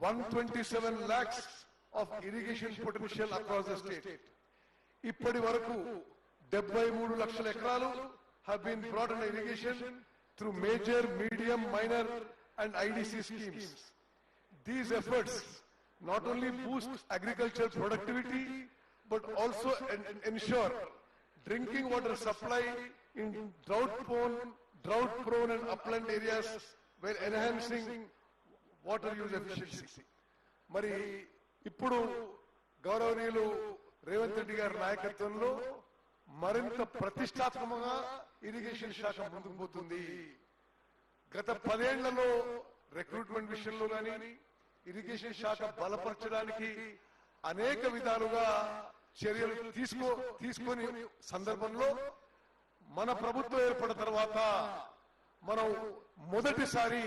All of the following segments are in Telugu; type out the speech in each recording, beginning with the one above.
127 lakhs of irrigation potential across the state. ఇప్పటి వరకు 73 లక్షల ఎకరాలు have been brought under irrigation through major, medium, minor and IDC schemes. These efforts not only boost agricultural productivity but also ensure drinking water supply in drought-prone and upland areas while enhancing water use efficiency. మరి ఇప్పుడు గౌరవనీయులు రేవంత్ రెడ్డి గారి నాయకత్వంలో మరింత ప్రతిష్టాత్మకంగా ఇరిగేషన్ శాఖ ముందుకు పోతుంది. గత 10 ఏళ్లలో రిక్రూట్మెంట్ విషయంలో కానీ ఇరిగేషన్ శాఖ బలపరచడానికి అనేక విధాలుగా చర్యలు తీసుకొని సందర్భంలో మన ప్రభుత్వం ఏర్పడిన తర్వాత మనం మొదటిసారి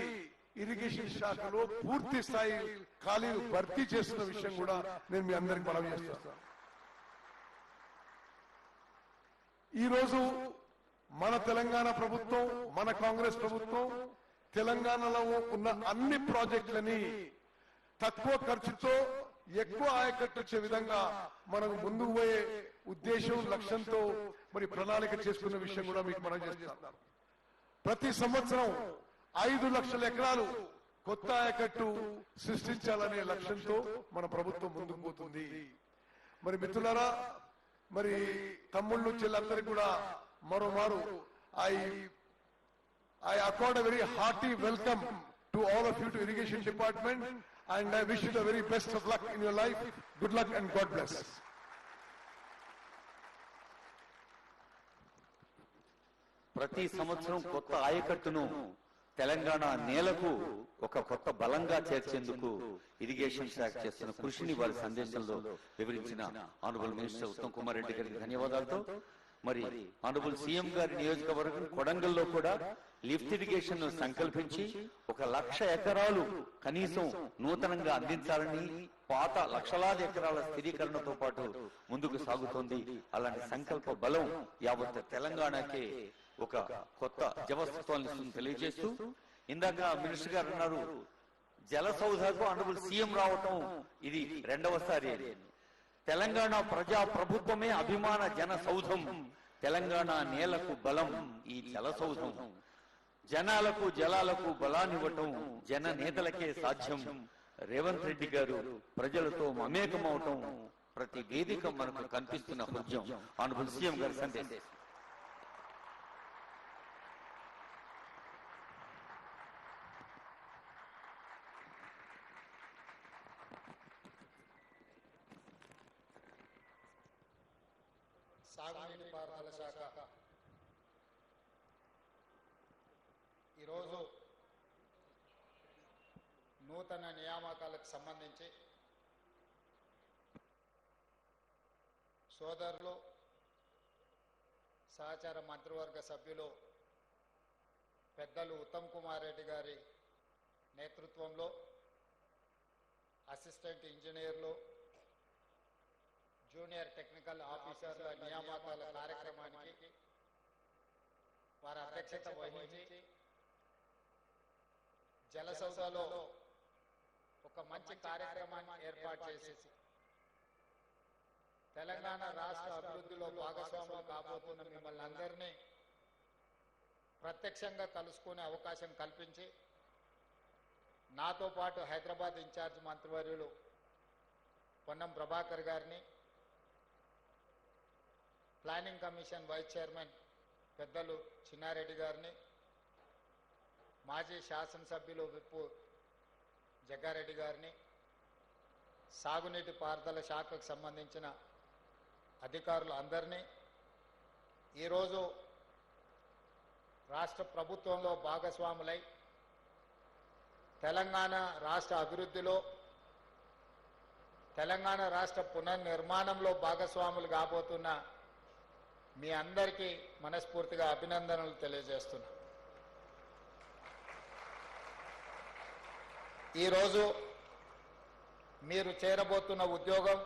ఇరిగేషన్ శాఖలో పూర్తి స్థాయి ఖాళీలు భర్తీ చేస్తున్న విషయం కూడా నేను మీ అందరికి మనవి చేస్తాను. ఈ రోజు మన తెలంగాణ ప్రభుత్వం, మన కాంగ్రెస్ ప్రభుత్వం తెలంగాణలో ఉన్న అన్ని ప్రాజెక్టులని తక్కువ ఖర్చుతో ఎక్కువ ఆయకట్టు వచ్చే విధంగా మనకు ముందుకు పోయే ఉద్దేశం, లక్ష్యంతో మరి ప్రణాళిక చేసుకున్న విషయం కూడా మీకు మనం చేస్తున్నాం. ప్రతి సంవత్సరం 5 లక్షల ఎకరాలు కొత్త ఆయకట్టు సృష్టించాలనే లక్ష్యంతో మన ప్రభుత్వం ముందుకు పోతుంది. మరి మిత్రులారా, మరి తమ్ముళ్ళు చెల్లందరికీ కూడా మరోమారు I accord a very hearty welcome to all of you to Irrigation Department, and I wish you the very best of luck in your life. Good luck and God bless. ప్రతి సంవత్సరం కొత్త ఆయకట్టును తెలంగాణ నేలకు ఒక కొత్త బలంగా చేర్చేందుకు ఇరిగేషన్ శాఖ చేస్తున్న కృషిని వారి సందేశంలో వివరించిన ఆనరబుల్ మినిస్టర్ ఉత్తమ్ కుమార్ రెడ్డి గారికి ధన్యవాదాలతో, మరి ఆనరబుల్ సీఎం గారి నియోజకవర్గం కొడంగల్లో కూడా లిఫ్ట్ ఇరిగేషన్ సంకల్పించి 1,00,000 ఎకరాలు కనీసం నూతనంగా అందించాలని పాత లక్షలాది ఎకరాల స్థిరీకరణతో పాటు ముందుకు సాగుతోంది. అలాంటి సంకల్ప బలం యావత్ తెలంగాణకే ఒక కొత్త జవస్థత్వాన్ని తెలియజేస్తూ, ఇందాక మినిస్టర్ గారు అన్నారు జల సౌధకు ఆనరబుల్ సీఎం రావటం ఇది 2వసారి. తెలంగాణ ప్రజా ప్రభుత్వమే అభిమాన జన సౌధం. తెలంగాణ నేలకు బలం ఈ జల సౌధం. జనాలకు జలాలకు బలాన్నివ్వటం జన నేతలకే సాధ్యం. రేవంత్ రెడ్డి గారు ప్రజలతో మమేకమవటం ప్రతి వేదిక మనకు కనిపిస్తున్న హృదయం. ఆనరబుల్ సీఎం గారి సందేశం. సాగునీటి పారుదల శాఖ ఈరోజు నూతన నియామకాలకు సంబంధించి సోదరులు సహచార మంత్రివర్గ సభ్యులు పెద్దలు ఉత్తమ్ కుమార్ రెడ్డి గారి నేతృత్వంలో అసిస్టెంట్ ఇంజనీర్లు, జూనియర్ టెక్నికల్ ఆఫీసర్ల నియామకాల కార్యక్రమానికి వారి అధ్యక్షత వహించి జలసౌధలో ఒక మంచి కార్యక్రమాన్ని ఏర్పాటు చేసి తెలంగాణ రాష్ట్ర అభివృద్ధిలో భాగస్వాములు కాబోతున్న మిమ్మల్ని అందరినీ ప్రత్యక్షంగా కలుసుకునే అవకాశం కల్పించి నాతో పాటు హైదరాబాద్ ఇన్ఛార్జ్ మంత్రివర్యులు పొన్నం ప్రభాకర్ గారిని, ప్లానింగ్ కమిషన్ వైస్ చైర్మన్ పెద్దలు చిన్నారెడ్డి గారిని, మాజీ శాసనసభ్యులు విప్పు జగ్గారెడ్డి గారిని, సాగునీటి పారుదల శాఖకు సంబంధించిన అధికారులు అందరినీ ఈరోజు రాష్ట్ర ప్రభుత్వంలో భాగస్వాములై తెలంగాణ రాష్ట్ర అభివృద్ధిలో, తెలంగాణ రాష్ట్ర పునర్నిర్మాణంలో భాగస్వాములు కాబోతున్న మీ అందరికీ మనస్ఫూర్తిగా అభినందనలు తెలియజేస్తున్నా. ఈరోజు మీరు చేరబోతున్న ఉద్యోగం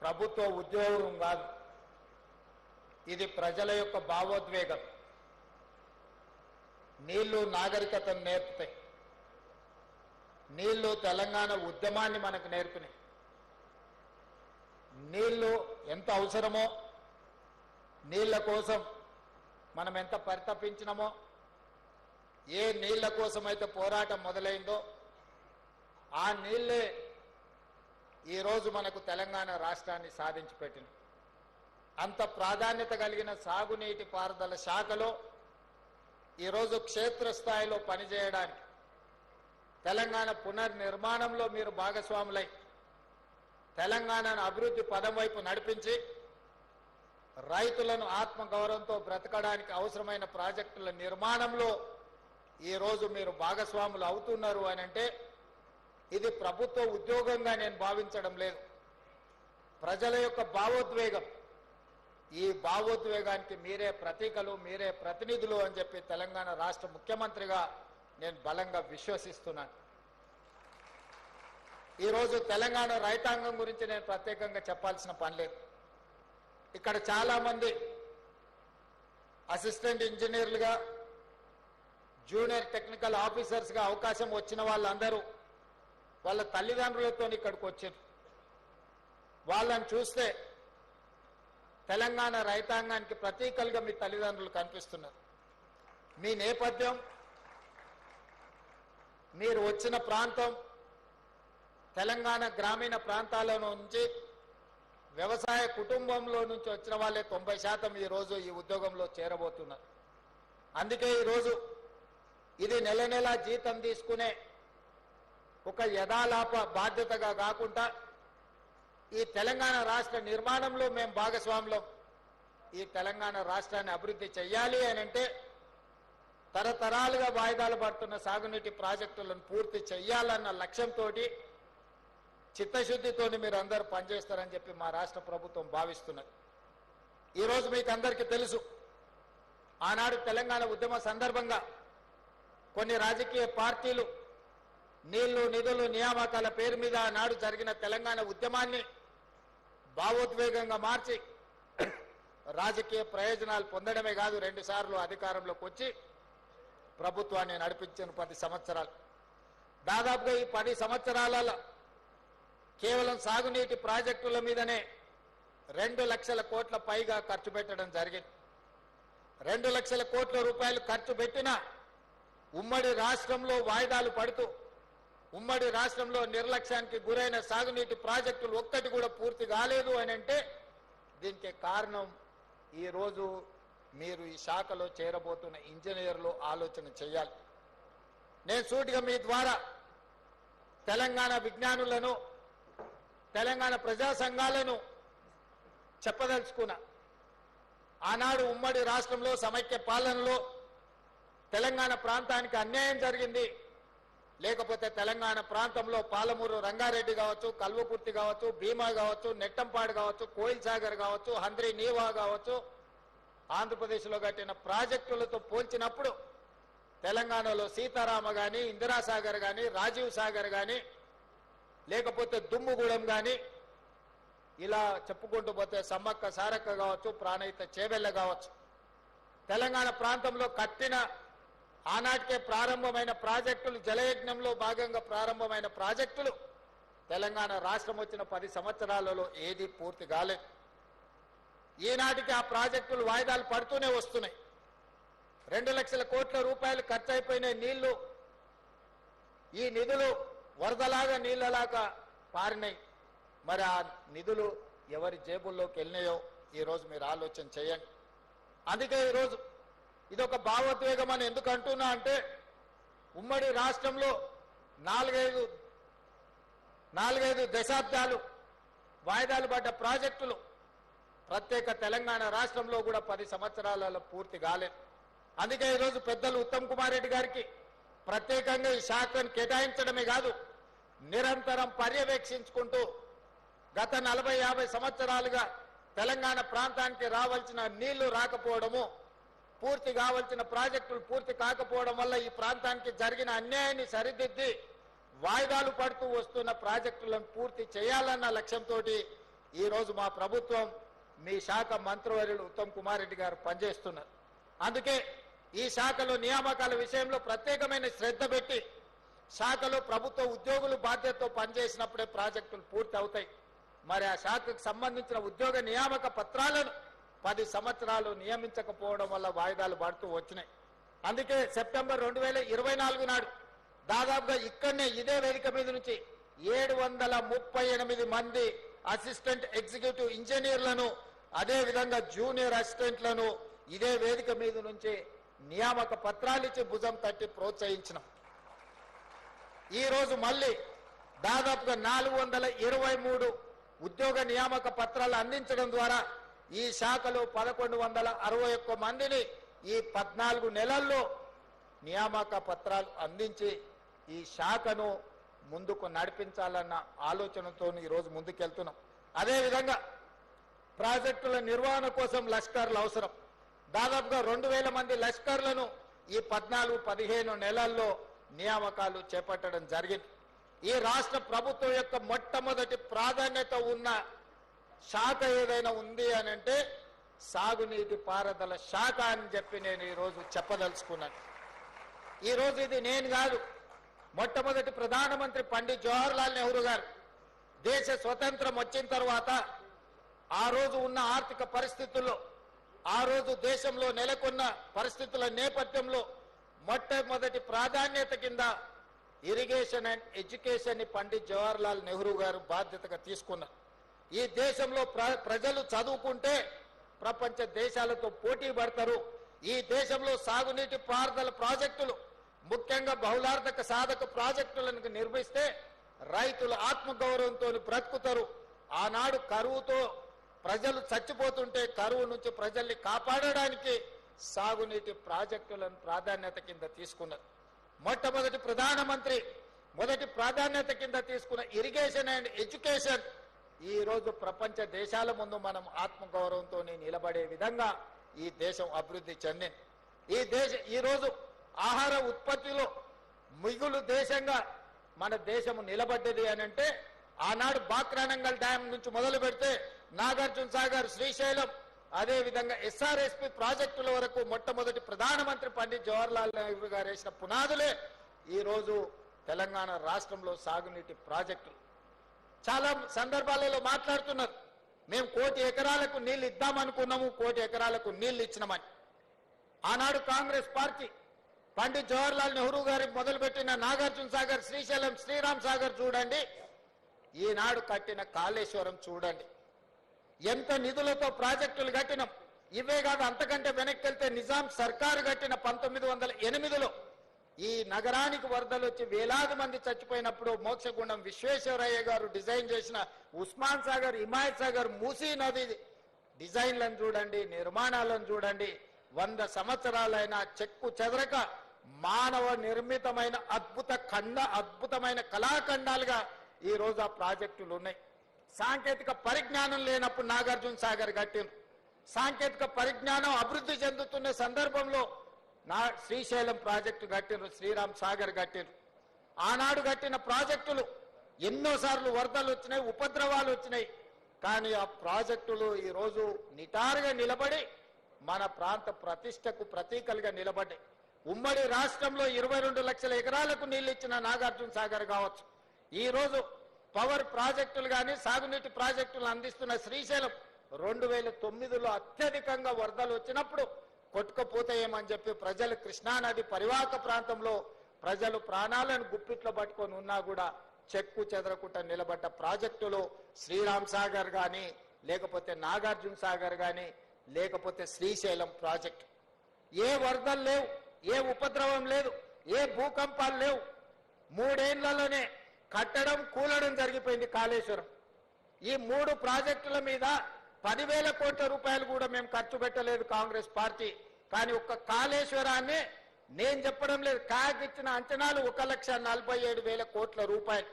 ప్రభుత్వ ఉద్యోగం కాదు, ఇది ప్రజల యొక్క భావోద్వేగం. నీళ్లు నాగరికతను నేర్పుతాయి, నీళ్లు తెలంగాణ ఉద్యమాన్ని మనకు నేర్పినాయి. నీళ్లు ఎంత అవసరమో, నీళ్ల కోసం మనం ఎంత పరితపించినామో, ఏ నీళ్ల కోసం అయితే పోరాటం మొదలైందో ఆ నీళ్లే ఈరోజు మనకు తెలంగాణ రాష్ట్రాన్ని సాధించి పెట్టింది. అంత ప్రాధాన్యత కలిగిన సాగునీటి పారుదల శాఖలో ఈరోజు క్షేత్రస్థాయిలో పనిచేయడానికి, తెలంగాణ పునర్నిర్మాణంలో మీరు భాగస్వాములై తెలంగాణను అభివృద్ధి పదం వైపు నడిపించి రైతులను ఆత్మగౌరవంతో బ్రతకడానికి అవసరమైన ప్రాజెక్టుల నిర్మాణంలో ఈరోజు మీరు భాగస్వాములు అవుతున్నారు అని అంటే ఇది ప్రభుత్వ ఉద్యోగంగా నేను భావించడం లేదు. ప్రజల యొక్క భావోద్వేగం, ఈ భావోద్వేగానికి మీరే ప్రతీకలు, మీరే ప్రతినిధులు అని చెప్పి తెలంగాణ రాష్ట్ర ముఖ్యమంత్రిగా నేను బలంగా విశ్వసిస్తున్నాను. ఈరోజు తెలంగాణ రైతాంగం గురించి నేను ప్రత్యేకంగా చెప్పాల్సిన పని లేదు. ఇక్కడ చాలా మంది అసిస్టెంట్ ఇంజనీర్లుగా, జూనియర్ టెక్నికల్ ఆఫీసర్స్గా అవకాశం వచ్చిన వాళ్ళందరూ వాళ్ళ తల్లిదండ్రులతో ఇక్కడికి వచ్చారు. వాళ్ళని చూస్తే తెలంగాణ రైతాంగానికి ప్రతీకలుగా మీ తల్లిదండ్రులు కనిపిస్తున్నారు. మీ నేపథ్యం, మీరు వచ్చిన ప్రాంతం తెలంగాణ గ్రామీణ ప్రాంతాల నుంచి వ్యవసాయ కుటుంబంలో నుంచి వచ్చిన వాళ్ళే 90% ఈరోజు ఈ ఉద్యోగంలో చేరబోతున్నారు. అందుకే ఈరోజు ఇది నెల నెల జీతం తీసుకునే ఒక యథాలాప బాధ్యతగా కాకుండా ఈ తెలంగాణ రాష్ట్ర నిర్మాణంలో మేము భాగస్వాములం, ఈ తెలంగాణ రాష్ట్రాన్ని అభివృద్ధి చెయ్యాలి అని అంటే తరతరాలుగా వాయిదాలు పడుతున్న సాగునీటి ప్రాజెక్టులను పూర్తి చెయ్యాలన్న లక్ష్యంతో చిత్తశుద్ధితో మీరు అందరూ పనిచేస్తారని చెప్పి మా రాష్ట్ర ప్రభుత్వం భావిస్తున్నది. ఈరోజు మీకు అందరికీ తెలుసు, ఆనాడు తెలంగాణ ఉద్యమ సందర్భంగా కొన్ని రాజకీయ పార్టీలు నీళ్లు, నిధులు, నియామకాల పేరు మీద ఆనాడు జరిగిన తెలంగాణ ఉద్యమాన్ని భావోద్వేగంగా మార్చి రాజకీయ ప్రయోజనాలు పొందడమే కాదు 2 సార్లు అధికారంలోకి వచ్చి ప్రభుత్వాన్ని నడిపించిన 10 సంవత్సరాలు. దాదాపుగా ఈ 10 సంవత్సరాలలో కేవలం సాగునీటి ప్రాజెక్టుల మీదనే 2 లక్షల కోట్ల పైగా ఖర్చు పెట్టడం జరిగింది. 2 లక్షల కోట్ల రూపాయలు ఖర్చు పెట్టిన ఉమ్మడి రాష్ట్రంలో వాయిదాలు పడుతూ ఉమ్మడి రాష్ట్రంలో నిర్లక్ష్యానికి గురైన సాగునీటి ప్రాజెక్టులు ఒక్కటి కూడా పూర్తి కాలేదు అని అంటే దీనికి కారణం ఈరోజు మీరు ఈ శాఖలో చేరబోతున్న ఇంజనీర్లు ఆలోచన చేయాలి. నేను సూటిగా మీ ద్వారా తెలంగాణ విజ్ఞానులను, తెలంగాణ ప్రజా సంఘాలను చెప్పదలుచుకున్నా. ఆనాడు ఉమ్మడి రాష్ట్రంలో సమైక్య పాలనలో తెలంగాణ ప్రాంతానికి అన్యాయం జరిగింది. లేకపోతే తెలంగాణ ప్రాంతంలో పాలమూరు రంగారెడ్డి కావచ్చు, కల్వకుర్తి కావచ్చు, భీమా కావచ్చు, నెట్టంపాడు కావచ్చు, కోయిల్ సాగర్ కావచ్చు, హంద్రి నీవా కావచ్చు, ఆంధ్రప్రదేశ్లో కట్టిన ప్రాజెక్టులతో పోల్చినప్పుడు తెలంగాణలో సీతారామ కానీ, ఇందిరాసాగర్ కానీ, రాజీవ్ సాగర్ కానీ, లేకపోతే దుమ్ముగూడెం కానీ, ఇలా చెప్పుకుంటూ పోతే సమ్మక్క సారక్క కావచ్చు, ప్రాణహిత చేవెళ్ళ కావచ్చు, తెలంగాణ ప్రాంతంలో కట్టిన ఆనాటికే ప్రారంభమైన ప్రాజెక్టులు, జలయజ్ఞంలో భాగంగా ప్రారంభమైన ప్రాజెక్టులు తెలంగాణ రాష్ట్రం వచ్చిన 10 సంవత్సరాలలో ఏది పూర్తి కాలేదు. ఈనాటికి ఆ ప్రాజెక్టులు వాయిదాలు పడుతూనే వస్తున్నాయి. 2 లక్షల కోట్ల రూపాయలు ఖర్చు అయిపోయిన నీళ్లు, ఈ నిధులు వరదలాగా నీళ్లలాగా పారినాయి. మరి ఆ నిధులు ఎవరి జేబుల్లోకి వెళ్ళినాయో ఈరోజు మీరు ఆలోచన చేయండి. అందుకే ఈరోజు ఇదొక భావోద్వేగం అని ఎందుకు అంటున్నా అంటే ఉమ్మడి రాష్ట్రంలో 4-5 దశాబ్దాలు వాయిదాలు పడ్డ ప్రాజెక్టులు ప్రత్యేక తెలంగాణ రాష్ట్రంలో కూడా 10 సంవత్సరాలలో పూర్తి కాలేదు. అందుకే ఈరోజు పెద్దలు ఉత్తమ్ కుమార్ రెడ్డి గారికి ప్రత్యేకంగా ఈ శాఖను కేటాయించడమే కాదు, నిరంతరం పర్యవేక్షించుకుంటూ గత 40-50 సంవత్సరాలుగా తెలంగాణ ప్రాంతానికి రావాల్సిన నీళ్లు రాకపోవడము, పూర్తి కావాల్సిన ప్రాజెక్టులు పూర్తి కాకపోవడం వల్ల ఈ ప్రాంతానికి జరిగిన అన్యాయాన్ని సరిదిద్ది వాయిదాలు పడుతూ వస్తున్న ప్రాజెక్టులను పూర్తి చేయాలన్న లక్ష్యంతో ఈరోజు మా ప్రభుత్వం, మీ శాఖ మంత్రివర్యులు ఉత్తమ్ కుమార్ రెడ్డి గారు పనిచేస్తున్నారు. అందుకే ఈ శాఖలో నియామకాల విషయంలో ప్రత్యేకమైన శ్రద్ధ పెట్టి శాఖలో ప్రభుత్వ ఉద్యోగులు బాధ్యతతో పనిచేసినప్పుడే ప్రాజెక్టులు పూర్తి అవుతాయి. మరి ఆ శాఖకు సంబంధించిన ఉద్యోగ నియామక పత్రాలను 10 సంవత్సరాలు నియమించకపోవడం వల్ల వాయిదాలు పడుతూ వచ్చినాయి. అందుకే సెప్టెంబర్ 2024 నాడు దాదాపుగా ఇక్కడనే ఇదే వేదిక మీద నుంచి 738 మంది అసిస్టెంట్ ఎగ్జిక్యూటివ్ ఇంజనీర్లను, అదే విధంగా జూనియర్ అసిస్టెంట్లను ఇదే వేదిక మీద నుంచి నియామక పత్రాలు ఇచ్చి భుజం తట్టి ప్రోత్సహించినాం. ఈ రోజు మళ్ళీ దాదాపుగా 423 ఉద్యోగ నియామక పత్రాలు అందించడం ద్వారా ఈ శాఖలో 1161 మందిని ఈ 14 నెలల్లో నియామక పత్రాలు అందించి ఈ శాఖను ముందుకు నడిపించాలన్న ఆలోచనతో ఈరోజు ముందుకెళ్తున్నాం. అదేవిధంగా ప్రాజెక్టుల నిర్వహణ కోసం లష్కర్లు అవసరం. దాదాపుగా 2000 మంది లష్కర్లను ఈ 14-15 నెలల్లో నియామకాలు చేపట్టడం జరిగింది. ఈ రాష్ట్ర ప్రభుత్వం యొక్క మొట్టమొదటి ప్రాధాన్యత ఉన్న శాఖ ఏదైనా ఉంది అని అంటే సాగునీటి పారుదల శాఖ అని చెప్పి నేను ఈరోజు చెప్పదలుచుకున్నాను. ఈరోజు ఇది నేను కాదు, మొట్టమొదటి ప్రధానమంత్రి పండిట్ జవహర్లాల్ నెహ్రూ గారు దేశ స్వతంత్రం వచ్చిన తర్వాత ఆ రోజు ఉన్న ఆర్థిక పరిస్థితుల్లో, ఆ రోజు దేశంలో నెలకొన్న పరిస్థితుల నేపథ్యంలో మొట్టమొదటి ప్రాధాన్యత కింద ఇరిగేషన్ అండ్ ఎడ్యుకేషన్ ని పండిట్ జవహర్లాల్ నెహ్రూ గారు బాధ్యతగా తీసుకున్నారు. ఈ దేశంలో ప్రజలు చదువుకుంటే ప్రపంచ దేశాలతో పోటీ పడతారు. ఈ దేశంలో సాగునీటి పారుదల ప్రాజెక్టులు, ముఖ్యంగా బహుళార్థక సాధక ప్రాజెక్టులను నిర్మిస్తే రైతులు ఆత్మగౌరవంతో బ్రతుకుతారు. ఆనాడు కరువుతో ప్రజలు చచ్చిపోతుంటే కరువు నుంచి ప్రజల్ని కాపాడడానికి సాగునీటి ప్రాజెక్టులను ప్రాధాన్యత కింద తీసుకున్నారు. మొట్టమొదటి ప్రధానమంత్రి మొదటి ప్రాధాన్యత కింద తీసుకున్న ఇరిగేషన్ అండ్ ఎడ్యుకేషన్ ఈ రోజు ప్రపంచ దేశాల ముందు మనం ఆత్మగౌరవంతో నిలబడే విధంగా ఈ దేశం అభివృద్ధి చెందింది. ఈ రోజు ఆహార ఉత్పత్తిలో మిగులు దేశంగా మన దేశం నిలబడ్డది అని అంటే ఆనాడు బాక్రానంగల్ డ్యాం నుంచి మొదలు పెడితే నాగార్జున సాగర్, శ్రీశైలం, అదే విధంగా ఎస్ఆర్ఎస్పి ప్రాజెక్టుల వరకు మొట్టమొదటి ప్రధానమంత్రి పండిట్ జవహర్లాల్ నెహ్రూ గారు వేసిన పునాదులే ఈ రోజు తెలంగాణ రాష్ట్రంలో సాగునీటి ప్రాజెక్టులు. చాలా సందర్భాలలో మాట్లాడుతున్నారు, మేము 1 కోటి ఎకరాలకు నీళ్లు ఇద్దామనుకున్నాము, 1 కోటి ఎకరాలకు నీళ్లు ఇచ్చినామని. ఆనాడు కాంగ్రెస్ పార్టీ పండిట్ జవహర్లాల్ నెహ్రూ గారి మొదలుపెట్టిన నాగార్జున సాగర్, శ్రీశైలం, శ్రీరామ్ సాగర్ చూడండి, ఈనాడు కట్టిన కాళేశ్వరం చూడండి, ఎంత నిధులతో ప్రాజెక్టులు కట్టినాం. ఇవే కాదు, అంతకంటే వెనక్కి వెళ్తే నిజాం సర్కారు కట్టిన 1908లో ఈ నగరానికి వరదలు వచ్చి వేలాది మంది చచ్చిపోయినప్పుడు మోక్షగుండం విశ్వేశ్వరయ్య గారు డిజైన్ చేసిన ఉస్మాన్ సాగర్, హిమాయత్ సాగర్, మూసీ నది డిజైన్లను చూడండి, నిర్మాణాలను చూడండి. 100 సంవత్సరాలైన చెక్కు చెదరక మానవ నిర్మితమైన అద్భుతమైన కళాఖండాలుగా ఈ రోజు ఆ ప్రాజెక్టులు ఉన్నాయి. సాంకేతిక పరిజ్ఞానం లేనప్పుడు నాగార్జున సాగర్ కట్టిండ్రు. సాంకేతిక పరిజ్ఞానం అభివృద్ధి చెందుతున్న సందర్భంలో శ్రీశైలం ప్రాజెక్టు కట్టిండ్రు, శ్రీరామ్ సాగర్ కట్టిండ్రు. ఆనాడు కట్టిన ప్రాజెక్టులు ఎన్నోసార్లు వరదలు వచ్చినాయి, ఉపద్రవాలు వచ్చినాయి. కానీ ఆ ప్రాజెక్టులు ఈ రోజు నిటారుగా నిలబడి మన ప్రాంత ప్రతిష్టకు ప్రతీకలుగా నిలబడ్డాయి. ఉమ్మడి రాష్ట్రంలో 22 లక్షల ఎకరాలకు నీళ్లు ఇచ్చిన నాగార్జున సాగర్ కావచ్చు, ఈ రోజు పవర్ ప్రాజెక్టులు కానీ సాగునీటి ప్రాజెక్టులు అందిస్తున్న శ్రీశైలం 2009లో అత్యధికంగా వరదలు వచ్చినప్పుడు కొట్టుకుపోతాయేమని చెప్పి ప్రజలు కృష్ణానది పరివాహక ప్రాంతంలో ప్రజలు ప్రాణాలను గుప్పిట్లో పట్టుకొని ఉన్నా కూడా చెక్కు చెదరకుండా నిలబడ్డ ప్రాజెక్టులు శ్రీరామ్ సాగర్ కానీ, లేకపోతే నాగార్జున సాగర్ కానీ, లేకపోతే శ్రీశైలం ప్రాజెక్టు. ఏ వరదలు లేవు, ఏ ఉపద్రవం లేదు, ఏ భూకంపాలు లేవు. 3 ఏళ్లలోనే కట్టడం కూలడం జరిగిపోయింది కాళేశ్వరం. ఈ 3 ప్రాజెక్టుల మీద 10,000 కోట్ల రూపాయలు కూడా మేము ఖర్చు పెట్టలేదు కాంగ్రెస్ పార్టీ. కానీ ఒక్క కాళేశ్వరాన్ని నేను చెప్పడం లేదు, కాగ్ ఇచ్చిన అంచనాలు 1,47,000 కోట్ల రూపాయలు.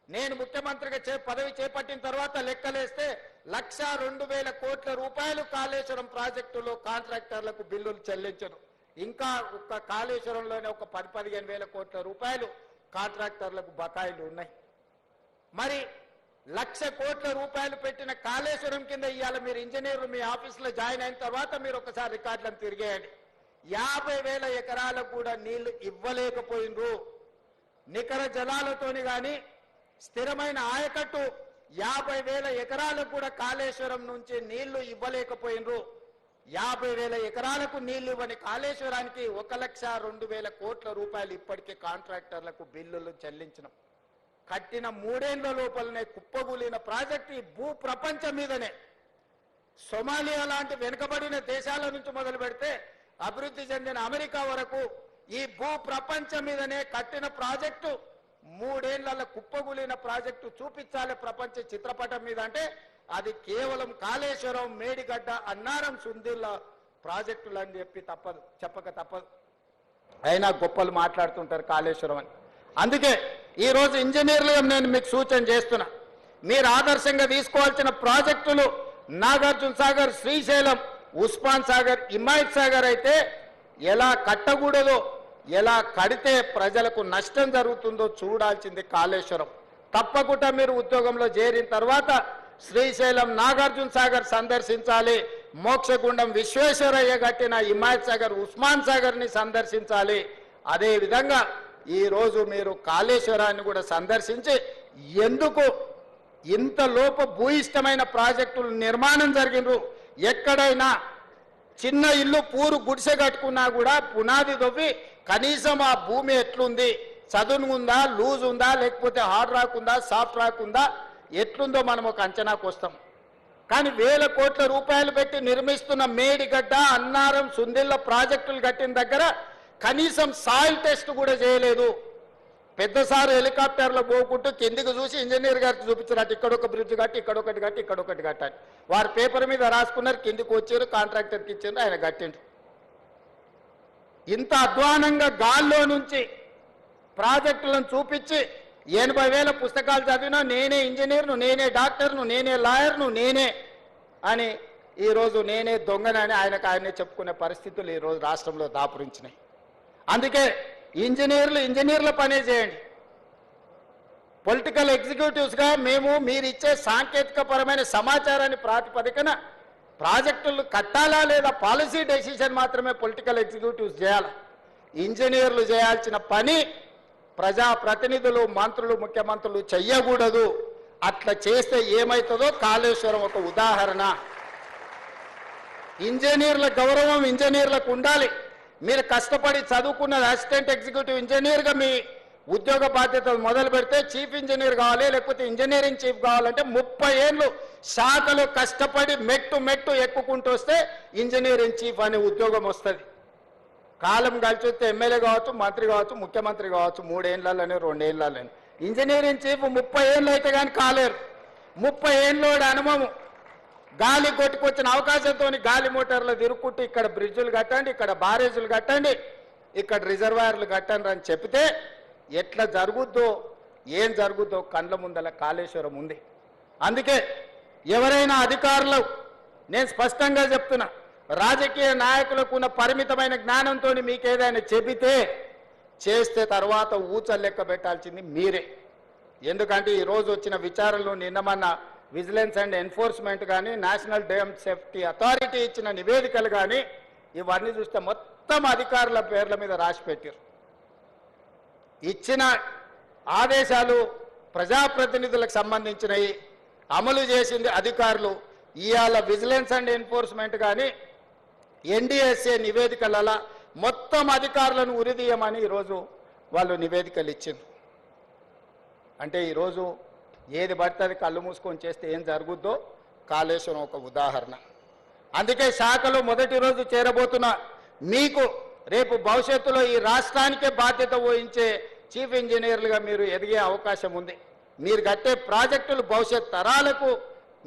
నేను ముఖ్యమంత్రిగా పదవి చేపట్టిన తర్వాత లెక్కలేస్తే 1,02,000 కోట్ల రూపాయలు కాళేశ్వరం ప్రాజెక్టులో కాంట్రాక్టర్లకు బిల్లులు చెల్లించను. ఇంకా ఒక్క కాళేశ్వరంలోనే ఒక 10,000-15,000 కోట్ల రూపాయలు కాంట్రాక్టర్లకు బకాయిలు ఉన్నాయి. మరి 1,00,000 కోట్ల రూపాయలు పెట్టిన కాళేశ్వరం కింద ఇవాళ మీరు ఇంజనీర్లు మీ ఆఫీసులో జాయిన్ అయిన తర్వాత మీరు ఒకసారి రికార్డులను తిరిగేయండి. 50,000 ఎకరాలకు కూడా నీళ్లు ఇవ్వలేకపోయినరు. నికర జలాలతోని గాని స్థిరమైన ఆయకట్టు 50,000 ఎకరాలకు కూడా కాళేశ్వరం నుంచి నీళ్లు ఇవ్వలేకపోయినరు. 50,000 ఎకరాలకు నీళ్లు ఇవ్వని కాళేశ్వరానికి 1,02,000 కోట్ల రూపాయలు ఇప్పటికే కాంట్రాక్టర్లకు బిల్లులు చెల్లించినాం. కట్టిన 3 ఏళ్ల లోపలనే కుప్పగూలిన ప్రాజెక్టు ఈ భూ ప్రపంచం మీదనే సొమాలియా లాంటి వెనుకబడిన దేశాల నుంచి మొదలు పెడితే అభివృద్ధి చెందిన అమెరికా వరకు ఈ భూ ప్రపంచం మీదనే కట్టిన ప్రాజెక్టు 3 ఏళ్ల కుప్పగూలిన ప్రాజెక్టు చూపించాలి ప్రపంచ చిత్రపటం మీద అంటే అది కేవలం కాళేశ్వరం, మేడిగడ్డ, అన్నారం, సుందిల్ల ప్రాజెక్టులు అని చెప్పక తప్పదు. అయినా గొప్పలు మాట్లాడుతుంటారు కాళేశ్వరం అని. అందుకే ఈ రోజు ఇంజనీర్లు నేను మీకు సూచన చేస్తున్నా, మీరు ఆదర్శంగా తీసుకోవాల్సిన ప్రాజెక్టులు నాగార్జున సాగర్, శ్రీశైలం, ఉస్మాన్ సాగర్, హిమాయత్ సాగర్ అయితే ఎలా కట్టకూడదో, ఎలా కడితే ప్రజలకు నష్టం జరుగుతుందో చూడాల్సింది కాళేశ్వరం. తప్పకుండా మీరు ఉద్యోగంలో చేరిన తర్వాత శ్రీశైలం, నాగార్జున సాగర్ సందర్శించాలి. మోక్షగుండం విశ్వేశ్వరయ్య కట్టిన హిమాయత్ సాగర్, ఉస్మాన్ సాగర్ ని సందర్శించాలి. అదే విధంగా ఈ రోజు మీరు కాళేశ్వరాన్ని కూడా సందర్శించి ఎందుకు ఇంత లోప భూయిష్టమైన ప్రాజెక్టులు నిర్మాణం జరిగినరు, ఎక్కడైనా చిన్న ఇల్లు పూరు గుడిసె కట్టుకున్నా కూడా పునాది తవ్వి కనీసం ఆ భూమి ఎట్లుంది, చదునుందా, లూజ్ ఉందా, లేకపోతే హార్డ్ రాక్ ఉందా, సాఫ్ట్ రాక్ ఉందా, ఎట్లుందో మనం ఒక అంచనాకు వస్తాం. కానీ 1,000 కోట్ల రూపాయలు పెట్టి నిర్మిస్తున్న మేడిగడ్డ, అన్నారం, సుందిల్ల ప్రాజెక్టులు కట్టిన దగ్గర కనీసం సాయిల్ టెస్ట్ కూడా చేయలేదు. పెద్దసారి హెలికాప్టర్లో పోకుంటూ కిందికి చూసి ఇంజనీర్ గారికి చూపించారు, ఇక్కడొక బ్రిడ్జ్ కట్టి, ఇక్కడొకటి కట్టి, ఇక్కడొకటి కట్టాలి. వారు పేపర్ మీద రాసుకున్నారు, కిందికి వచ్చారు, కాంట్రాక్టర్కి ఇచ్చారు, ఆయన కట్టిండు. ఇంత అధ్వానంగా గాల్లో నుంచి ప్రాజెక్టులను చూపించి 80,000 పుస్తకాలు చదివినా నేనే ఇంజనీర్ను, నేనే డాక్టర్ను, నేనే లాయర్ను, నేనే అని ఈరోజు నేనే దొంగనని ఆయనే చెప్పుకునే పరిస్థితులు ఈరోజు రాష్ట్రంలో దాపురించినాయి. అందుకే ఇంజనీర్ల పనే చేయండి. పొలిటికల్ ఎగ్జిక్యూటివ్స్గా మేము మీరు ఇచ్చే సాంకేతిక పరమైన సమాచారాన్ని ప్రాతిపదికన ప్రాజెక్టులు కట్టాలా లేదా పాలసీ డెసిషన్ మాత్రమే పొలిటికల్ ఎగ్జిక్యూటివ్స్ చేయాలి. ఇంజనీర్లు చేయాల్సిన పని ప్రజాప్రతినిధులు, మంత్రులు, ముఖ్యమంత్రులు చెయ్యకూడదు. అట్లా చేస్తే ఏమవుతుందో కాళేశ్వరం ఒక ఉదాహరణ. ఇంజనీర్ల గౌరవం ఇంజనీర్లకు ఉండాలి. మీరు కష్టపడి చదువుకున్న అసిస్టెంట్ ఎగ్జిక్యూటివ్ ఇంజనీర్గా మీ ఉద్యోగ బాధ్యతలు మొదలు పెడితే చీఫ్ ఇంజనీర్ కావాలి, లేకపోతే ఇంజనీరింగ్ చీఫ్ కావాలంటే 30 ఏళ్ళు శాఖలో కష్టపడి మెట్టు ఎక్కుకుంటూ వస్తే ఇంజనీరింగ్ చీఫ్ అనే ఉద్యోగం వస్తుంది. కాలం కలిసి వస్తే ఎమ్మెల్యే కావచ్చు, మంత్రి కావచ్చు, ముఖ్యమంత్రి కావచ్చు, 3 ఏళ్లలోనే 2 ఏళ్లలోనే. ఇంజనీరింగ్ చీఫ్ 30 ఏళ్ళు అయితే కానీ కాలేరు. 30 ఏళ్ళోడి అనుభవం, గాలి కొట్టుకొచ్చిన అవకాశంతో గాలి మోటార్లు తిరుక్కుంటూ ఇక్కడ బ్రిడ్జులు కట్టండి, ఇక్కడ బారేజులు కట్టండి, ఇక్కడ రిజర్వాయర్లు కట్టండి అని చెప్తే ఎట్లా జరుగుద్దో, ఏం జరుగుద్దో కళ్ళ ముందల కాళేశ్వరం ఉంది. అందుకే ఎవరైనా అధికారులు, నేను స్పష్టంగా చెప్తున్నా, రాజకీయ నాయకులకు ఉన్న పరిమితమైన జ్ఞానంతో మీకు ఏదైనా చెబితే చేస్తే తర్వాత ఊచలు లెక్క పెట్టాల్సింది మీరే. ఎందుకంటే ఈరోజు వచ్చిన విచారణలు, నిన్నమన్న విజిలెన్స్ అండ్ ఎన్ఫోర్స్మెంట్ కానీ, నేషనల్ డ్యామ్ సేఫ్టీ అథారిటీ ఇచ్చిన నివేదికలు కానీ ఇవన్నీ చూస్తే మొత్తం అధికారుల పేర్ల మీద రాసి పెట్టారు. ఇచ్చిన ఆదేశాలు ప్రజాప్రతినిధులకు సంబంధించినవి, అమలు చేసింది అధికారులు. ఇవాళ విజిలెన్స్ అండ్ ఎన్ఫోర్స్మెంట్ కానీ ఎన్డీఎస్ఏ నివేదికలలో మొత్తం అధికారులను ఉరిదీయమని ఈరోజు వాళ్ళు నివేదికలు ఇచ్చింది. అంటే ఈరోజు ఏది పడితే అది కళ్ళు మూసుకొని చేస్తే ఏం జరుగుద్దో కాళేశ్వరం ఒక ఉదాహరణ. అందుకే శాఖలో మొదటి రోజు చేరబోతున్న మీకు రేపు భవిష్యత్తులో ఈ రాష్ట్రానికే బాధ్యత వహించే చీఫ్ ఇంజనీర్లుగా మీరు ఎదిగే అవకాశం ఉంది. మీరు కట్టే ప్రాజెక్టులు భవిష్యత్ తరాలకు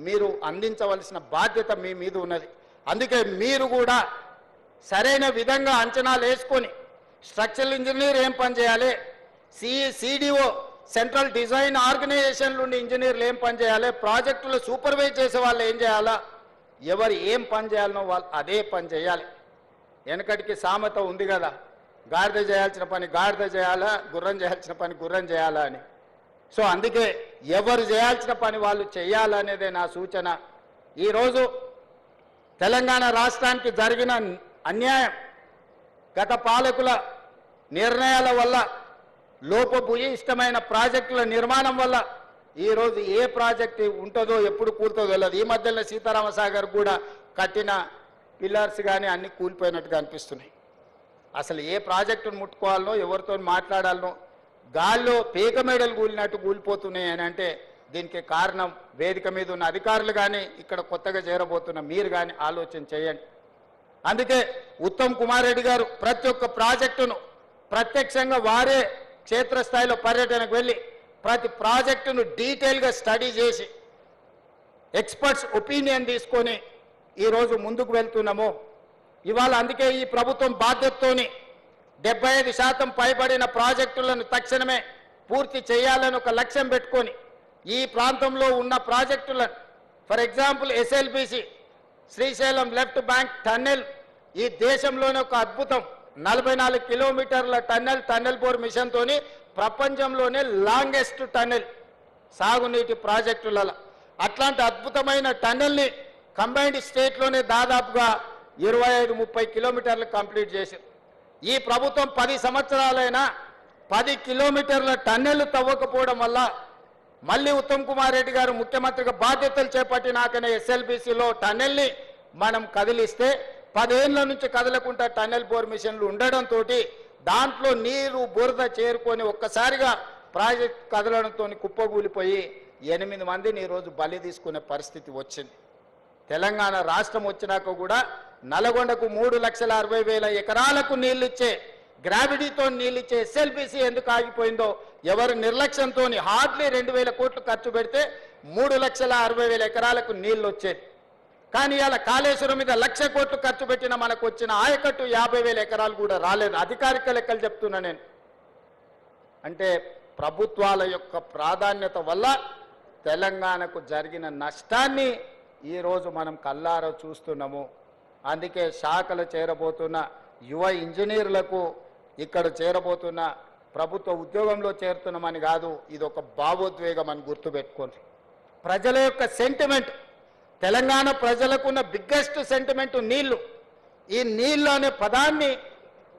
మీరు అందించవలసిన బాధ్యత మీ మీద ఉన్నది. అందుకే మీరు కూడా సరైన విధంగా అంచనాలు వేసుకొని స్ట్రక్చరల్ ఇంజనీర్ ఏం పని చేయాలి, సిడిఓ సెంట్రల్ డిజైన్ ఆర్గనైజేషన్ నుండి ఇంజనీర్లు ఏం పని చేయాలి, ప్రాజెక్టులు సూపర్వైజ్ చేసే వాళ్ళు ఏం చేయాలా, ఎవరు ఏం పని చేయాలనో వాళ్ళు అదే పని చేయాలి. వెనకటికి సామెత ఉంది కదా, గాడిద చేయాల్సిన పని గాడిద చేయాలా, గుర్రం చేయాల్సిన పని గుర్రం చేయాలా అని. సో అందుకే ఎవరు చేయాల్సిన పని వాళ్ళు చేయాలనేదే నా సూచన. ఈరోజు తెలంగాణ రాష్ట్రానికి జరిగిన అన్యాయం, గత పాలకుల నిర్ణయాల వల్ల లోపభూయిష్టమైన ప్రాజెక్టుల నిర్మాణం వల్ల ఈ రోజు ఏ ప్రాజెక్టు ఉంటుందో ఎప్పుడు కూలుతుందో తెలియదు. ఈ మధ్యలో సీతారామ సాగర్ కూడా కట్టిన పిల్లర్స్ కానీ అన్ని కూలిపోయినట్టుగా అనిపిస్తున్నాయి. అసలు ఏ ప్రాజెక్టును ముట్టుకోవాలనో ఎవరితో మాట్లాడాలనో గాల్లో పేక మేడలు కూలినట్టు కూలిపోతున్నాయి అని అంటే దీనికి కారణం వేదిక మీద ఉన్న అధికారులు కానీ ఇక్కడ కొత్తగా చేరబోతున్న మీరు కానీ ఆలోచన చేయండి. అందుకే ఉత్తమ్ కుమార్ రెడ్డి గారు ప్రతి ఒక్క ప్రాజెక్టును ప్రత్యక్షంగా వారే క్షేత్రస్థాయిలో పర్యటనకు వెళ్ళి ప్రతి ప్రాజెక్టును డీటెయిల్గా స్టడీ చేసి ఎక్స్పర్ట్స్ ఒపీనియన్ తీసుకొని ఈరోజు ముందుకు వెళ్తున్నాము. ఇవాళ అందుకే ఈ ప్రభుత్వం బాధ్యతతోని 75% పైబడిన ప్రాజెక్టులను తక్షణమే పూర్తి చేయాలని ఒక లక్ష్యం పెట్టుకొని ఈ ప్రాంతంలో ఉన్న ప్రాజెక్టులను for example SLBC Srisailam left bank tunnel ఈ దేశంలోనే ఒక అద్భుతం. 44 కిలోమీటర్ల టన్నెల్ బోర్ మిషన్తోని ప్రపంచంలోనే లాంగెస్ట్ టన్నెల్ సాగునీటి ప్రాజెక్టులలో. అట్లాంటి అద్భుతమైన టన్నెల్ని కంబైన్డ్ స్టేట్లోనే దాదాపుగా 25-30 కిలోమీటర్లు కంప్లీట్ చేశారు. ఈ ప్రభుత్వం 10 సంవత్సరాలైనా 10 కిలోమీటర్ల టన్నెల్ తవ్వకపోవడం వల్ల మళ్ళీ ఉత్తమ్ కుమార్ రెడ్డి గారు ముఖ్యమంత్రిగా బాధ్యతలు చేపట్టినాకనే ఎస్ఎల్బిసిలో టన్నెల్ని మనం కదిలిస్తే 10 ఏళ్ల నుంచి కదలకుండా టన్నెల్ బోర్ మిషన్లు ఉండడంతో దాంట్లో నీరు బురద చేరుకొని ఒక్కసారిగా ప్రాజెక్ట్ కదలడంతో కుప్పగూలిపోయి 8 మందిని ఈరోజు బలి తీసుకునే పరిస్థితి వచ్చింది. తెలంగాణ రాష్ట్రం వచ్చినాక కూడా నల్గొండకు 3,60,000 ఎకరాలకు నీళ్ళిచ్చే గ్రావిటీతో నీళ్ళిచ్చే ఎస్ఎల్బిసి ఎందుకు ఆగిపోయిందో ఎవరు నిర్లక్ష్యంతో హార్డ్లీ 2,000 కోట్లు ఖర్చు పెడితే 3,60,000 ఎకరాలకు నీళ్లు వచ్చేది. కానీ ఇలా కాళేశ్వరం మీద 1,00,000 కోట్లు ఖర్చు పెట్టిన మనకు వచ్చిన ఆయకట్టు 50,000 ఎకరాలు కూడా రాలేదు. అధికారిక లెక్కలు చెప్తున్నా నేను. అంటే ప్రభుత్వాల యొక్క ప్రాధాన్యత వల్ల తెలంగాణకు జరిగిన నష్టాన్ని ఈరోజు మనం కల్లారా చూస్తున్నాము. అందుకే శాఖలు చేరబోతున్న యువ ఇంజనీర్లకు ఇక్కడ చేరబోతున్న ప్రభుత్వ ఉద్యోగంలో చేరుతున్నామని కాదు, ఇది ఒక భావోద్వేగం అని గుర్తుపెట్టుకోండి. ప్రజల యొక్క సెంటిమెంట్, తెలంగాణ ప్రజలకున్న బిగ్గెస్ట్ సెంటిమెంట్ నీళ్లు. ఈ నీళ్లు అనే పదాన్ని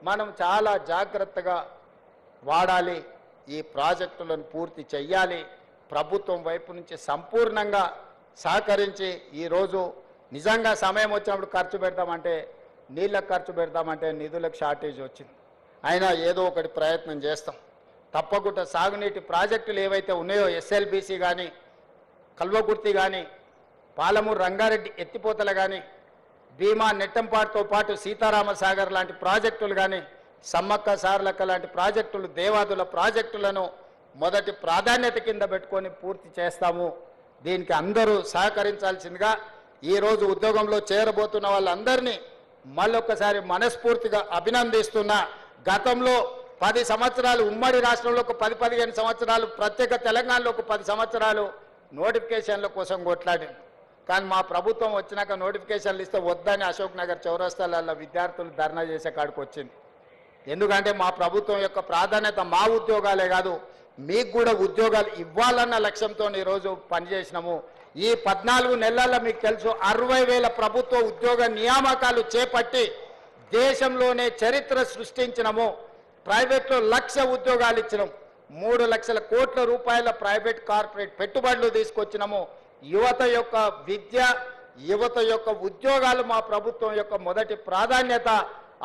మనం చాలా జాగ్రత్తగా వాడాలి. ఈ ప్రాజెక్టులను పూర్తి చెయ్యాలి. ప్రభుత్వం వైపు నుంచి సంపూర్ణంగా సహకరించి ఈరోజు నిజంగా సమయం వచ్చినప్పుడు ఖర్చు పెడతామంటే నీళ్ళకు ఖర్చు పెడతామంటే నిధులకు షార్టేజ్ వచ్చింది. అయినా ఏదో ఒకటి ప్రయత్నం చేస్తాం. తప్పకుండా సాగునీటి ప్రాజెక్టులు ఏవైతే ఉన్నాయో ఎస్ఎల్బిసి కానీ, కల్వకుర్తి కానీ, పాలమూరు రంగారెడ్డి ఎత్తిపోతలు కానీ, భీమా నెట్టంపాటుతో పాటు సీతారామ సాగర్ లాంటి ప్రాజెక్టులు కానీ, సమ్మక్క సారలక్క లాంటి ప్రాజెక్టులు, దేవాదుల ప్రాజెక్టులను మొదటి ప్రాధాన్యత కింద పెట్టుకొని పూర్తి చేస్తాము. దీనికి అందరూ సహకరించాల్సిందిగా ఈరోజు ఉద్యోగంలో చేరబోతున్న వాళ్ళందరినీ మళ్ళొక్కసారి మనస్ఫూర్తిగా అభినందిస్తున్నా. గతంలో 10 సంవత్సరాలు ఉమ్మడి రాష్ట్రంలో ఒక 10-15 సంవత్సరాలు, ప్రత్యేక తెలంగాణలో ఒక 10 సంవత్సరాలు నోటిఫికేషన్ల కోసం కొట్లాడింది. కానీ మా ప్రభుత్వం వచ్చినాక నోటిఫికేషన్లు ఇస్తే వద్దని అశోక్ నగర్ చౌరస్తాలలో విద్యార్థులు ధర్నా చేసే కాడికి వచ్చింది. ఎందుకంటే మా ప్రభుత్వం యొక్క ప్రాధాన్యత మా ఉద్యోగాలే కాదు, మీకు కూడా ఉద్యోగాలు ఇవ్వాలన్న లక్ష్యంతో ఈరోజు పనిచేసినాము. ఈ 14 నెలల్లో మీకు తెలుసు 60,000 ప్రభుత్వ ఉద్యోగ నియామకాలు చేపట్టి దేశంలోనే చరిత్ర సృష్టించినము. ప్రైవేట్లో 1,00,000 ఉద్యోగాలు ఇచ్చినాము. 3 లక్షల కోట్ల రూపాయల ప్రైవేట్ కార్పొరేట్ పెట్టుబడులు తీసుకొచ్చినాము. యువత యొక్క విద్య, యువత యొక్క ఉద్యోగాలు మా ప్రభుత్వం యొక్క మొదటి ప్రాధాన్యత.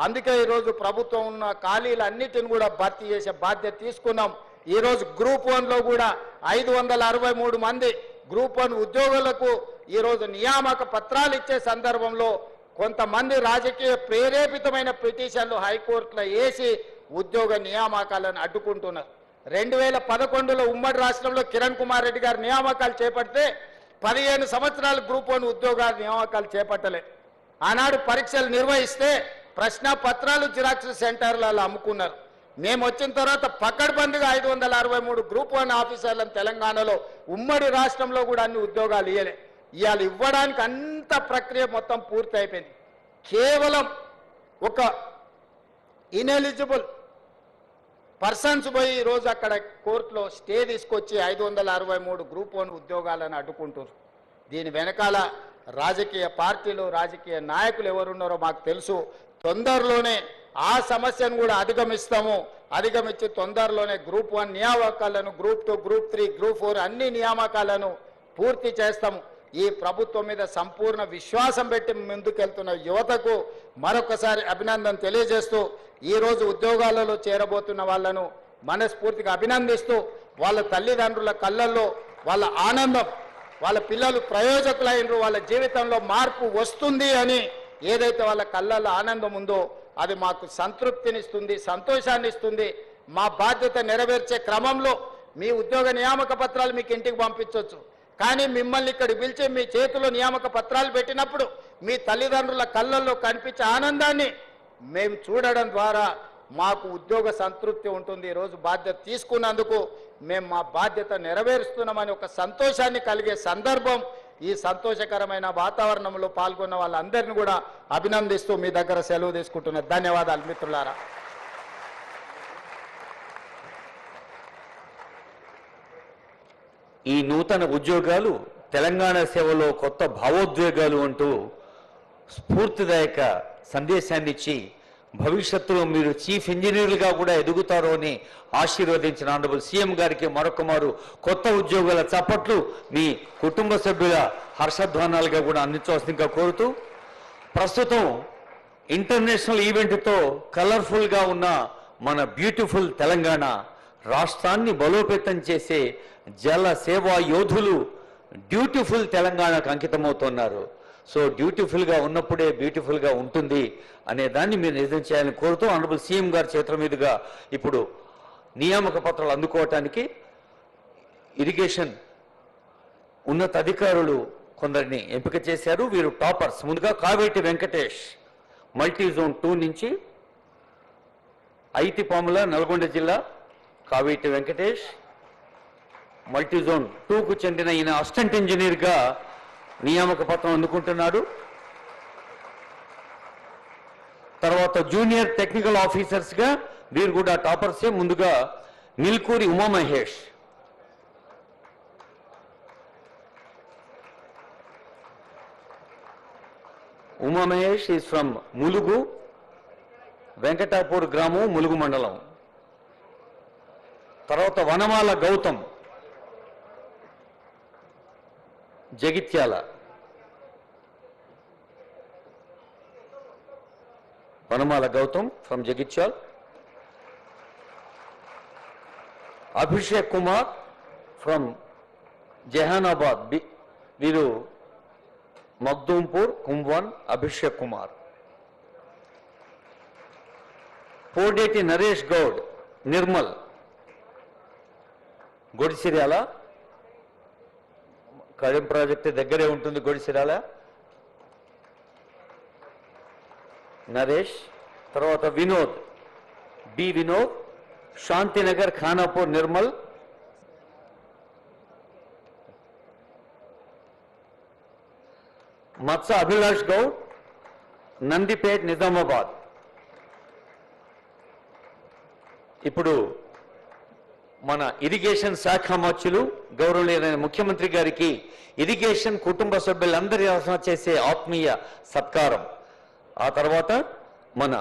అందుకే ఈరోజు ప్రభుత్వం ఉన్న ఖాళీలన్నిటిని కూడా భర్తీ చేసే బాధ్యత తీసుకున్నాం. ఈరోజు గ్రూప్ 1లో కూడా 563 మంది గ్రూప్ 1 ఉద్యోగులకు ఈరోజు నియామక పత్రాలు ఇచ్చే సందర్భంలో కొంతమంది రాజకీయ ప్రేరేపితమైన పిటిషన్లు హైకోర్టులో వేసి ఉద్యోగ నియామకాలను అడ్డుకుంటున్నారు. 2011లో ఉమ్మడి రాష్ట్రంలో కిరణ్ కుమార్ రెడ్డి గారు నియామకాలు చేపడితే 15 సంవత్సరాలు గ్రూప్ 1 ఉద్యోగాల నియామకాలు చేపట్టలేదు. ఆనాడు పరీక్షలు నిర్వహిస్తే ప్రశ్న పత్రాలు జిరాక్స్ సెంటర్లలో అమ్ముకున్నారు. మేము వచ్చిన తర్వాత పకడ్బందీగా 563 గ్రూప్ 1 ఆఫీసర్లను తెలంగాణలో ఉమ్మడి రాష్ట్రంలో కూడా అన్ని ఉద్యోగాలు ఇవ్వలే. ఇవాళ ఇవ్వడానికి అంత ప్రక్రియ మొత్తం పూర్తి అయిపోయింది. కేవలం ఒక ఇనెలిజిబుల్ పర్సన్స్ పోయి ఈరోజు అక్కడ కోర్టులో స్టే తీసుకొచ్చి 563 గ్రూప్ 1 ఉద్యోగాలను అడ్డుకుంటారు. దీని వెనకాల రాజకీయ పార్టీలు, రాజకీయ నాయకులు ఎవరున్నారో మాకు తెలుసు. తొందరలోనే ఆ సమస్యను కూడా అధిగమిస్తాము. అధిగమించి తొందరలోనే గ్రూప్ 1 నియామకాలను, గ్రూప్ 2, గ్రూప్ 3, గ్రూప్ 4 అన్ని నియామకాలను పూర్తి చేస్తాము. ఈ ప్రభుత్వం మీద సంపూర్ణ విశ్వాసం పెట్టి ముందుకెళ్తున్న యువతకు మరొకసారి అభినందన తెలియజేస్తూ, ఈ రోజు ఉద్యోగాలలో చేరబోతున్న వాళ్ళను మనస్ఫూర్తిగా అభినందిస్తూ, వాళ్ళ తల్లిదండ్రుల కళ్ళల్లో వాళ్ళ ఆనందం, వాళ్ళ పిల్లలు ప్రయోజకులైనరు, వాళ్ళ జీవితంలో మార్పు వస్తుంది అని ఏదైతే వాళ్ళ కళ్ళల్లో ఆనందం ఉందో అది మాకు సంతృప్తినిస్తుంది, సంతోషాన్ని ఇస్తుంది. మా బాధ్యత నెరవేర్చే క్రమంలో మీ ఉద్యోగ నియామక పత్రాలు మీకు ఇంటికి పంపించవచ్చు. కానీ మిమ్మల్ని ఇక్కడ పిలిచి మీ చేతిలో నియామక పత్రాలు పెట్టినప్పుడు మీ తల్లిదండ్రుల కళ్ళల్లో కనిపించే ఆనందాన్ని మేము చూడడం ద్వారా మాకు ఉద్యోగ సంతృప్తి ఉంటుంది. ఈరోజు బాధ్యత తీసుకున్నందుకు మేము మా బాధ్యత నెరవేరుస్తున్నామని ఒక సంతోషాన్ని కలిగే సందర్భం. ఈ సంతోషకరమైన వాతావరణంలో పాల్గొన్న వాళ్ళందరినీ కూడా అభినందిస్తూ మీ దగ్గర సెలవు తీసుకుంటున్న ధన్యవాదాలు మిత్రులారా. ఈ నూతన ఉద్యోగాలు తెలంగాణ సేవలో కొత్త భావోద్వేగాలు అంటూ స్ఫూర్తిదాయక సందేశాన్ని ఇచ్చి భవిష్యత్తులో మీరు చీఫ్ ఇంజనీర్లుగా కూడా ఎదుగుతారు అని ఆశీర్వదించిన ఆనరబుల్ సీఎం గారికి మరొకమారు కొత్త ఉద్యోగాల చప్పట్లు మీ కుటుంబ సభ్యుల హర్షధ్వానాలుగా కూడా అందించవలసిందిగా కోరుతూ, ప్రస్తుతం ఇంటర్నేషనల్ ఈవెంట్తో కలర్ఫుల్గా ఉన్న మన బ్యూటిఫుల్ తెలంగాణ రాష్ట్రాన్ని బలోపేతం చేసే జల సేవా యోధులు డ్యూటిఫుల్ తెలంగాణకు అంకితమవుతున్నారు. సో డ్యూటిఫుల్గా ఉన్నప్పుడే బ్యూటిఫుల్గా ఉంటుంది అనే దాన్ని మీరు నిజం చేయాలని కోరుతూ, ఆనరబుల్ సీఎం గారి చేతుల మీదుగా ఇప్పుడు నియామక పత్రాలు అందుకోవటానికి ఇరిగేషన్ ఉన్నతాధికారులు కొందరిని ఎంపిక చేశారు. వీరు టాపర్స్. ముందుగా కావేటి వెంకటేష్ మల్టీ జోన్ 2 నుంచి, ఐతిపాముల నల్గొండ జిల్లా కావేటి వెంకటేష్ మల్టీ జోన్ 2కు చెందిన ఈయన అసిస్టెంట్ ఇంజనీర్గా నియామక పత్రం అందుకుంటున్నాడు. తర్వాత జూనియర్ టెక్నికల్ ఆఫీసర్స్గా వీరు కూడా టాపర్సే. ముందుగా నిల్కూరి ఉమామహేష్, ఉమామహేష్ ఈజ్ ఫ్రమ్ ములుగు, వెంకటాపూర్ గ్రామం, ములుగు మండలం. తర్వాత వనమాల గౌతమ్ జగిత్యాల, వనమాల గౌతమ్ ఫ్రమ్ జగిత్యాల్. అభిషేక్ కుమార్ ఫ్రమ్ జహానాబాద్, వీరు మగ్దూంపూర్ కుంభవన్. అభిషేక్ కుమార్. పోడేటి నరేష్ గౌడ్ నిర్మల్, గొడిసిర్యాల, కడెం ప్రాజెక్టు దగ్గరే ఉంటుంది గొడిసిర్యాల. నరేష్. తర్వాత వినోద్, బి వినోద్, శాంతినగర్, ఖానాపూర్, నిర్మల్. మత్స అభిలాష్ గౌడ్, నందిపేట్, నిజామాబాద్. ఇప్పుడు మన ఇరిగేషన్ శాఖ మంత్రులు గౌరవనీయులైన ముఖ్యమంత్రి గారికి ఇరిగేషన్ కుటుంబ సభ్యులందరి చేసే ఆత్మీయ సత్కారం. ఆ తర్వాత మన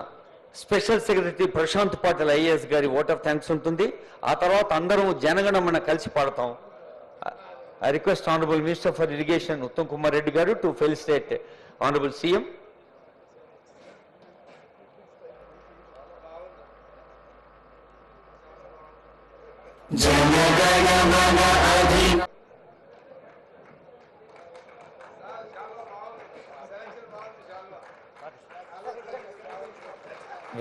special secretary Prashant Patil IAS గారి ఓట్ ఆఫ్ థ్యాంక్స్ ఉంటుంది. ఆ తర్వాత అందరం జనగణమన కలిసి పాడతాం. I request honourable minister for irrigation Uttam Kumar Reddy గారు టు ఫెలిసిటేట్ ఆనరబుల్ సీఎం.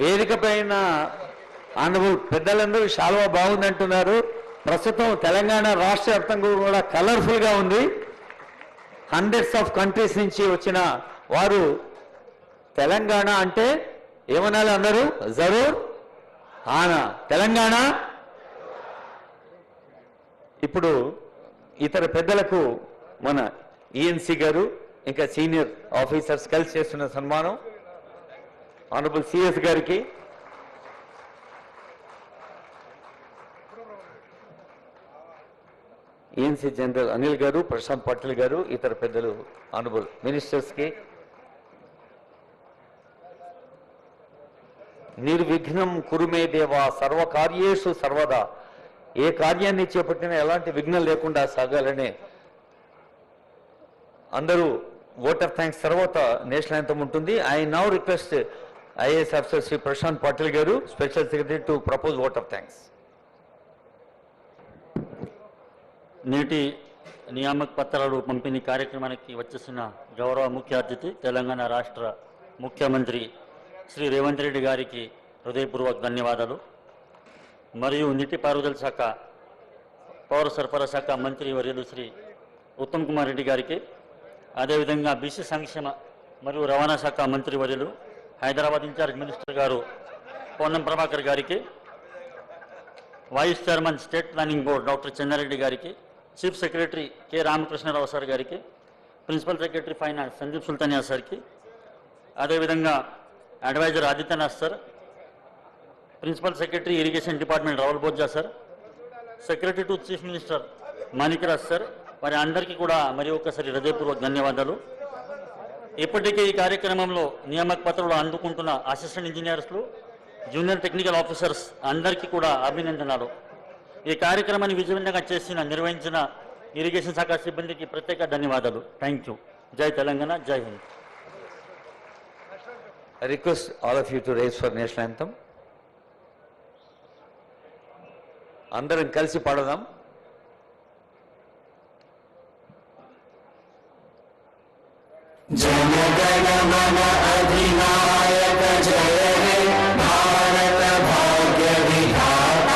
వేదిక పైన ఆనరబుల్ పెద్దలందరూ శాలువా బాగుందంటున్నారు. ప్రస్తుతం తెలంగాణ రాష్ట్ర వ్యాప్తంగా కూడా కలర్ఫుల్ గా ఉంది. హండ్రెడ్స్ ఆఫ్ కంట్రీస్ నుంచి వచ్చిన వారు తెలంగాణ అంటే ఏమనాలి అందరూ? జరూర్ ఆనా తెలంగాణ. ఇప్పుడు ఇతర పెద్దలకు మన ఈఎన్సీ గారు ఇంకా సీనియర్ ఆఫీసర్స్ కలిసి చేస్తున్న సన్మానం ఆనరబుల్ సిఎస్ గారికి, ఈఎన్సీ జనరల్ అనిల్ గారు, ప్రశాంత్ పాటిల్ గారు, ఇతర పెద్దలు ఆనరబుల్ మినిస్టర్స్ కి, నిర్విఘ్నం కురుమే దేవా సర్వకార్యేషు సర్వదా. ఏ కార్యాన్ని చేపట్టినా ఎలాంటి విఘ్నం లేకుండా సాగాలనే అందరూ ఓట్ ఆఫ్ థ్యాంక్స్ తర్వాత నేషనల్ యాంథమ్ ఉంటుంది. I now request IAS officer Shri Prashant Patil గారు, special secretary, to propose vote of thanks. నేటి నియామక పత్రాలు పంపిణీ కార్యక్రమానికి వచ్చేసిన గౌరవ ముఖ్య అతిథి తెలంగాణ రాష్ట్ర ముఖ్యమంత్రి శ్రీ రేవంత్ రెడ్డి గారికి హృదయపూర్వక ధన్యవాదాలు. మరియు నీటిపారుదల శాఖ, పౌర సరఫరా శాఖ మంత్రి వర్యులు శ్రీ ఉత్తమ్ కుమార్ రెడ్డి గారికి, అదేవిధంగా బీసీ సంక్షేమ మరియు రవాణా శాఖ మంత్రి వర్యులు హైదరాబాద్ ఇన్ఛార్జ్ మినిస్టర్ గారు పొన్నం ప్రభాకర్ గారికి, vice chairman state planning board doctor Chenna Reddy గారికి, chief secretary K Ramakrishna Rao sir గారికి, principal secretary finance Sandeep Sultania సార్కి, అదేవిధంగా adviser Adityanath sir, principal secretary irrigation department Rahul Bojja sir, secretary to chief minister Manikraj sir, వారి అందరికీ కూడా మరి ఒక్కసారి హృదయపూర్వక ధన్యవాదాలు. ఇప్పటికే ఈ కార్యక్రమంలో నియామక పత్రాలు అందుకుంటున్న అసిస్టెంట్ ఇంజనీర్స్లు, జూనియర్ టెక్నికల్ ఆఫీసర్స్ అందరికీ కూడా అభినందనలు. ఈ కార్యక్రమాన్ని విజయవంతంగా నిర్వహించిన ఇరిగేషన్ శాఖ సిబ్బందికి ప్రత్యేక ధన్యవాదాలు. Thank you. జై తెలంగాణ, జై Hind. I request all of you to raise for national anthem. అందరం కలిసి పాడదాం. జనగణ మన అధినాయక జయ హే భారత భాగ్య విధాత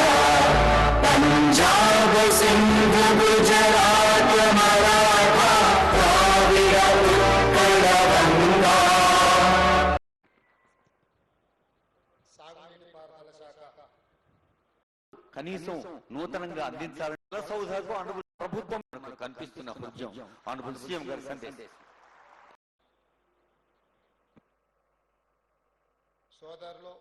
పంజాబ్ సింధు గుజరాత్ మరాఠా ద్రావిడ ఉత్కళ గంగా. సాగునీటి పారుదల శాఖ కనీసం నూతనంగా అందించాలని సౌధకు ఆనరబుల్ ప్రభుత్వం మనకు కనిపిస్తున్న హృదయం ఆనరబుల్ సీఎం గారి సందేశం. సోదరులు